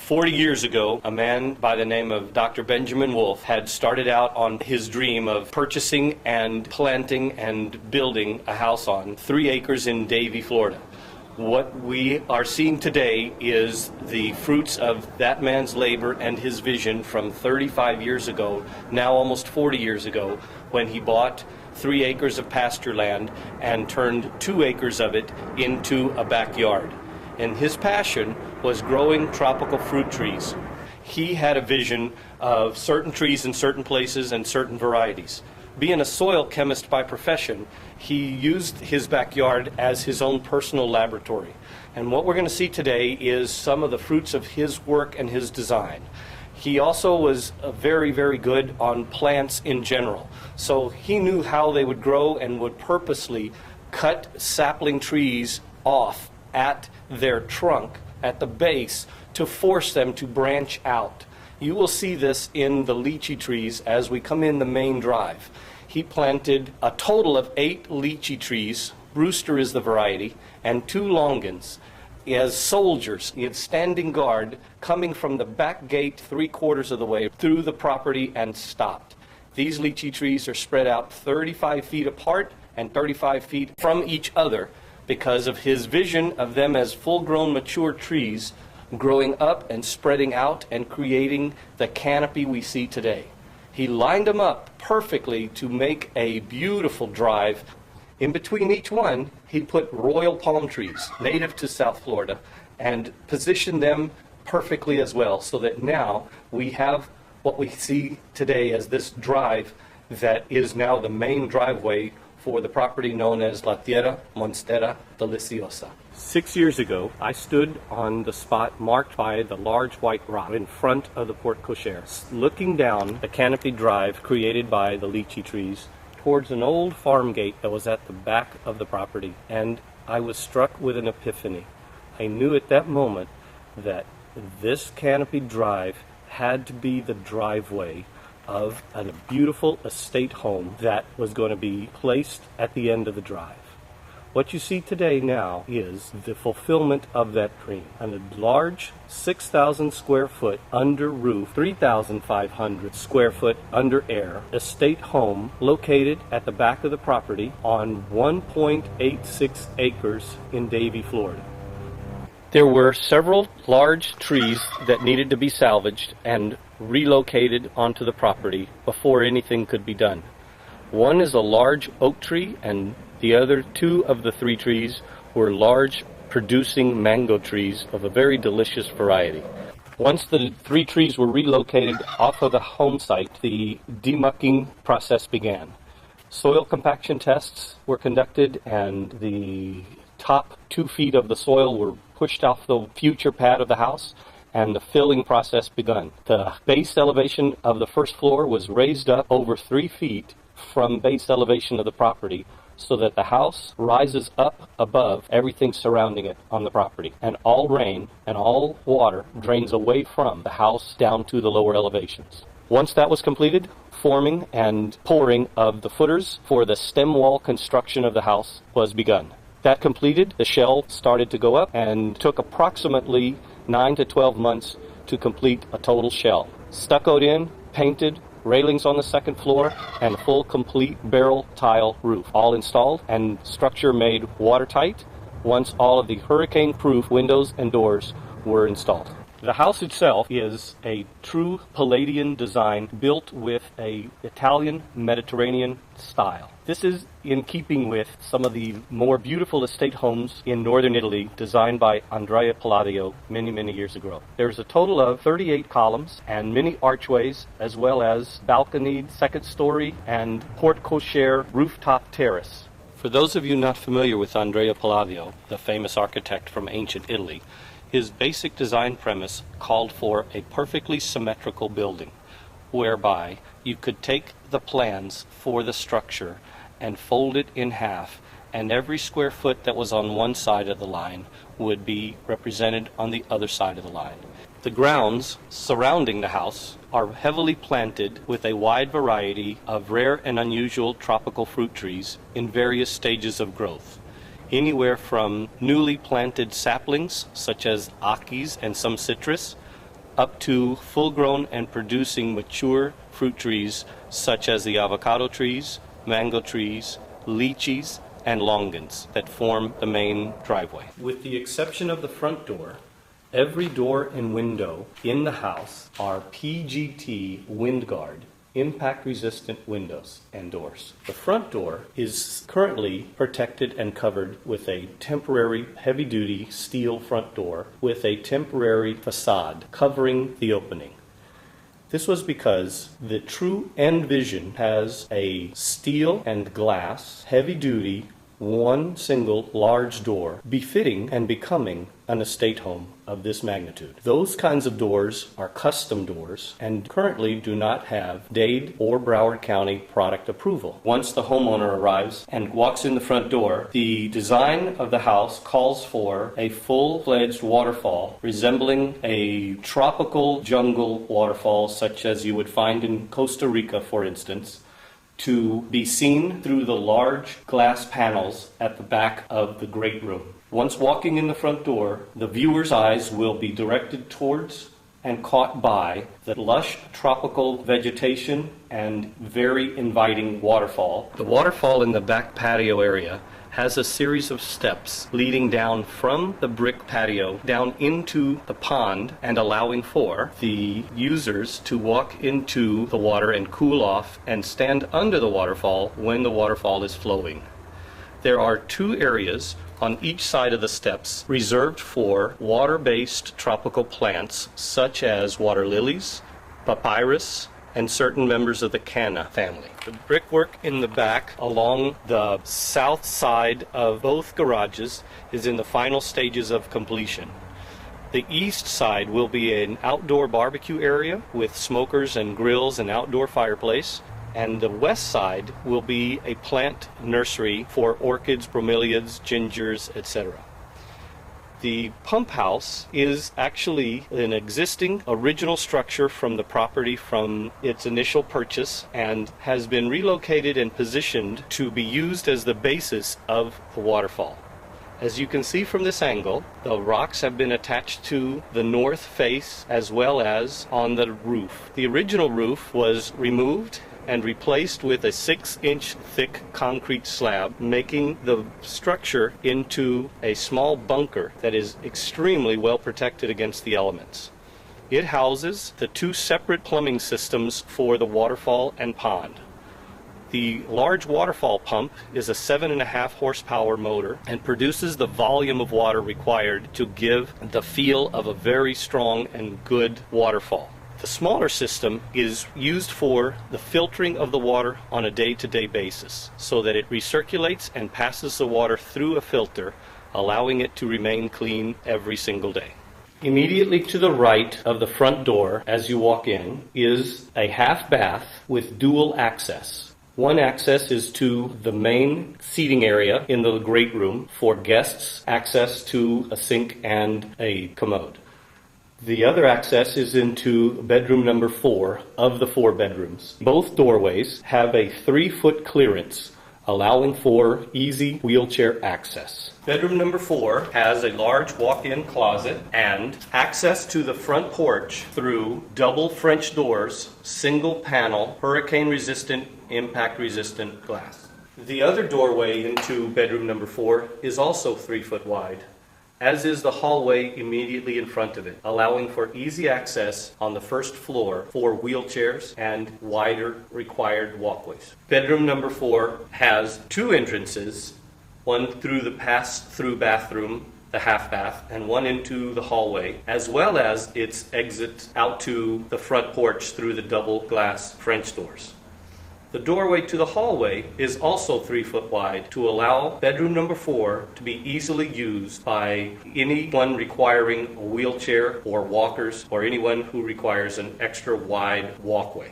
40 years ago, a man by the name of Dr. Benjamin Wolfe had started out on his dream of purchasing and planting and building a house on 3 acres in Davie, Florida. What we are seeing today is the fruits of that man's labor and his vision from 35 years ago, now almost 40 years ago, when he bought 3 acres of pasture land and turned 2 acres of it into a backyard. And his passion was growing tropical fruit trees. He had a vision of certain trees in certain places and certain varieties. Being a soil chemist by profession, he used his backyard as his own personal laboratory. And what we're going to see today is some of the fruits of his work and his design. He also was very, very good on plants in general. So he knew how they would grow and would purposely cut sapling trees off at their trunk, at the base, to force them to branch out. You will see this in the lychee trees as we come in the main drive. He planted a total of 8 lychee trees, Brewster is the variety, and 2 longans as soldiers in standing guard coming from the back gate 3/4 of the way through the property and stopped. These lychee trees are spread out 35 feet apart and 35 feet from each other because of his vision of them as full-grown mature trees growing up and spreading out and creating the canopy we see today. He lined them up perfectly to make a beautiful drive. In between each one, he put royal palm trees, native to South Florida, and positioned them perfectly as well, so that now we have what we see today as this drive that is now the main driveway for the property known as La Tierra, Monstera, Deliciosa. 6 years ago, I stood on the spot marked by the large white rock in front of the porte cochere, looking down the canopy drive created by the lychee trees towards an old farm gate that was at the back of the property, and I was struck with an epiphany. I knew at that moment that this canopy drive had to be the driveway of a beautiful estate home that was going to be placed at the end of the drive. What you see today now is the fulfillment of that dream. And a large 6,000 square foot under roof, 3,500 square foot under air estate home located at the back of the property on 1.86 acres in Davie, Florida. There were several large trees that needed to be salvaged and relocated onto the property before anything could be done. One is a large oak tree, and the other 2 of the 3 trees were large producing mango trees of a very delicious variety. Once the 3 trees were relocated off of the home site, the demucking process began. Soil compaction tests were conducted, and the top 2 feet of the soil were pushed off the future pad of the house, and the filling process begun. The base elevation of the first floor was raised up over 3 feet from base elevation of the property, so that the house rises up above everything surrounding it on the property, and all rain and all water drains away from the house down to the lower elevations. Once that was completed, forming and pouring of the footers for the stem wall construction of the house was begun. That completed, the shell started to go up and took approximately 9 to 12 months to complete a total shell. Stuccoed in, painted, railings on the second floor, and a full complete barrel tile roof, all installed and structure made watertight once all of the hurricane-proof windows and doors were installed. The house itself is a true Palladian design built with a Italian Mediterranean style. This is in keeping with some of the more beautiful estate homes in northern Italy designed by Andrea Palladio many, many years ago. There's a total of 38 columns and many archways, as well as balconied second story and porte cochere rooftop terrace. For those of you not familiar with Andrea Palladio, the famous architect from ancient Italy, his basic design premise called for a perfectly symmetrical building, whereby you could take the plans for the structure and fold it in half, and every square foot that was on one side of the line would be represented on the other side of the line. The grounds surrounding the house are heavily planted with a wide variety of rare and unusual tropical fruit trees in various stages of growth. Anywhere from newly planted saplings, such as akis and some citrus, up to full-grown and producing mature fruit trees such as the avocado trees, mango trees, lychees, and longans that form the main driveway. With the exception of the front door, every door and window in the house are PGT WindGuard, impact-resistant windows and doors. The front door is currently protected and covered with a temporary heavy-duty steel front door with a temporary facade covering the opening. This was because the true end vision has a steel and glass, heavy-duty, one single large door befitting and becoming an estate home of this magnitude. Those kinds of doors are custom doors and currently do not have Dade or Broward County product approval. Once the homeowner arrives and walks in the front door, the design of the house calls for a full-fledged waterfall resembling a tropical jungle waterfall such as you would find in Costa Rica, for instance, to be seen through the large glass panels at the back of the great room. Once walking in the front door, the viewer's eyes will be directed towards and caught by the lush tropical vegetation and very inviting waterfall. The waterfall in the back patio area has a series of steps leading down from the brick patio down into the pond and allowing for the users to walk into the water and cool off and stand under the waterfall when the waterfall is flowing. There are 2 areas on each side of the steps reserved for water-based tropical plants such as water lilies, papyrus, and certain members of the canna family. The brickwork in the back along the south side of both garages is in the final stages of completion. The east side will be an outdoor barbecue area with smokers and grills and outdoor fireplace, and the west side will be a plant nursery for orchids, bromeliads, gingers, etc. The pump house is actually an existing original structure from the property from its initial purchase and has been relocated and positioned to be used as the basis of the waterfall. As you can see from this angle, the rocks have been attached to the north face as well as on the roof. The original roof was removed and replaced with a 6-inch thick concrete slab, making the structure into a small bunker that is extremely well protected against the elements. It houses the 2 separate plumbing systems for the waterfall and pond. The large waterfall pump is a 7.5 horsepower motor and produces the volume of water required to give the feel of a very strong and good waterfall. The smaller system is used for the filtering of the water on a day-to-day basis so that it recirculates and passes the water through a filter, allowing it to remain clean every single day. Immediately to the right of the front door as you walk in is a half bath with dual access. One access is to the main seating area in the great room for guests, access to a sink and a commode. The other access is into bedroom number 4 of the 4 bedrooms. Both doorways have a 3-foot clearance, allowing for easy wheelchair access. Bedroom number 4 has a large walk-in closet and access to the front porch through double French doors, single panel, hurricane-resistant, impact-resistant glass. The other doorway into bedroom number 4 is also 3 foot wide, as is the hallway immediately in front of it, allowing for easy access on the first floor for wheelchairs and wider required walkways. Bedroom number 4 has 2 entrances, one through the pass-through bathroom, the half bath, and one into the hallway, as well as its exit out to the front porch through the double glass French doors. The doorway to the hallway is also 3 foot wide to allow bedroom number 4 to be easily used by anyone requiring a wheelchair or walkers or anyone who requires an extra wide walkway.